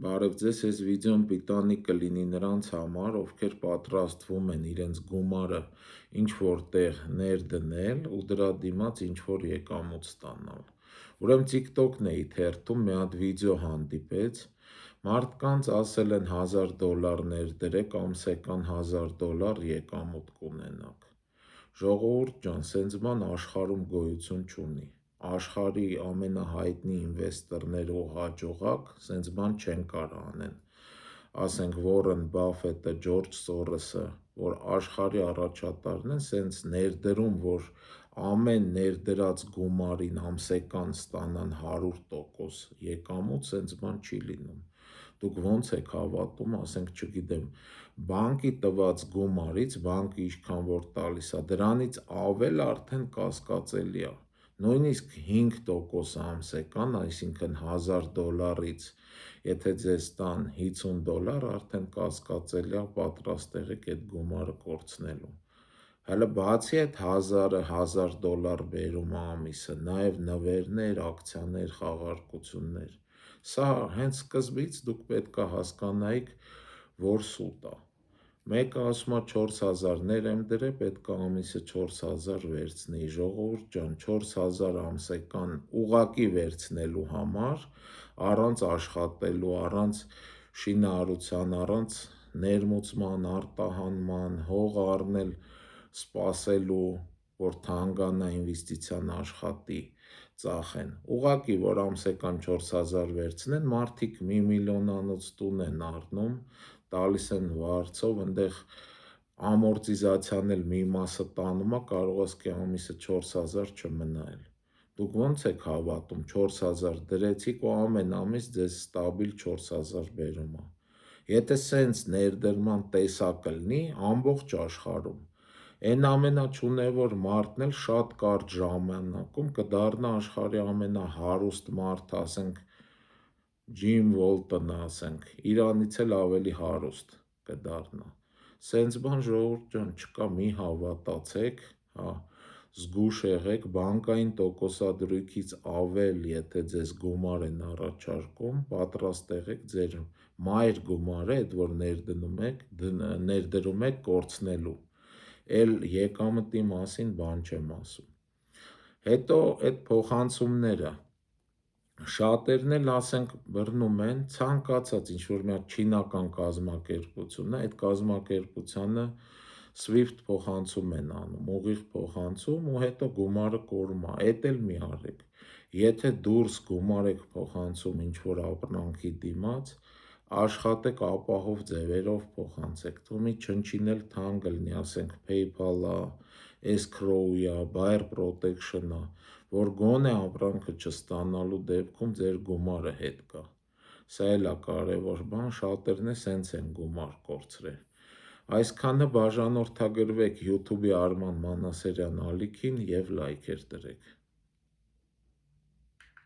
Բարև ձեզ, այս վիդեոն պիտանի կլինի նրանց համար, ովքեր պատրաստվում են իրենց գումարը ինչ-որ տեղ ներդնել ու դրա դիմաց ինչ-որ եկամուտ ստանալ։ Ուրեմն TikTok-ն էի թերթում, մի հատ վիդեո հանդիպեց, մարդկանց ասել են $1000 ներդրեք, ամսական $1000 եկամուտ կունենաք։ Ժողովուրդ ջան, սենց բան աշխարհում գոյություն չունի։ Աշխարհի ամենահայտնի ինվեստորները ու հաջողակ սենց բան չեն կարող անեն։ Ասենք Վորեն Բաֆետը, Ջորջ Սորոսը, որ աշխարհի առաջատարն են, սենց ներդրում, որ ամեն ներդրած գումարին ամսական ստանան 100% եկամուտ, սենց բան չի լինում։ Դուք ոնց եք հավատում, ասենք, չգիտեմ, բանկի տված գումարից, բանկը ինչքան որ տալիս է, դրանից ավել արդեն կասկածելի է։ Նույնիսկ 5% ամսական, այսինքն $1000-ից, եթե ձեզ տան $50, արդեն կասկածելի է, պատրաստ եղեք այդ գումարը կորցնելու։ Հələ բացի այդ $1000 բերում ամիսը, նաև նվերներ, ակցիաներ, խաղարկություններ։ Սա հենց սկզբից դուք պետք է հասկանայիք, որ սուտ է։ Մեկը ասում է 4000 եմ դրել, պետք է ամիսը 4000 վերցնեի։ Ժողովուրդ ջան, 4000 ամսական ուղղակի վերցնելու համար, առանց աշխատելու, առանց շինարարության, առանց ներմուծման, արտահանման, հող առնել, սպասելու, որ թանկանա, ինվեստիցիան աշխատի, ծախեն։ Ուղղակի, որ ամսական 4000 վերցնեն, մարդիկ 1 միլիոնանոց տուն են առնում, տալիս են վարձով, ընդեղ ամորտիզացիան էլ մի մասը տանում է, կարող ես ամիսը 4000 չմնա էլ։ Դուք ոնց եք հավատում, 4000 դրեցիք ու ամեն ամիս ձեզ ստաբիլ 4000 բերում է։ Եթե սենց ներդրման տեսակ լինի ամբողջ աշխարհում, այն ամենաչունևոր մարդն էլ շատ կարճ ժամանակում կդառնա աշխարհի ամենահարուստ մարդը, ասենք Ջիմ Ուոլտոնը, ասենք, իրանից էլ ավելի հարուստ կդառնա։ Սենց բան, ժողովուրդ ջան, չկա, մի հավատացեք, հա, զգույշ եղեք, բանկային տոկոսադրույքից ավել, եթե ձեզ գումար են առաջարկում, պատրաստ եղեք ձեր մայր գումարը, այդ որ ներդրում եք կորցնելու։ Էլ եկամտի մասին բան չեմ ասում։ Հետո այդ փոխանցումները, շատերն էլ, ասենք, բռնում են ցանկացած ինչ-որ մի հատ չինական կազմակերպություն է, այդ կազմակերպությանը SWIFT փոխանցում են անում, ուղիղ փոխանցում ու հետո գումարը կորում է, էդ էլ մի արեք։ Եթե դուրս գումար եք փոխանցում ինչ-որ ապրանքի դիմաց, աշխատեք ապահով ձևերով փոխանցեք, թող մի չնչին էլ թանկ լինի, ասենք PayPal-ա, Escrow-ա, Buyer Protection-ա, որ գոնե ապրանքը չստանալու դեպքում ձեր գումարը հետ գա։ Սա էլ է կարևոր բան, շատերն է սենց են գումար կորցրել։ Այսքանը բաժանորդագրվեք YouTube-ի Արման Մանասարյան ալիքին և լայքեր դրեք։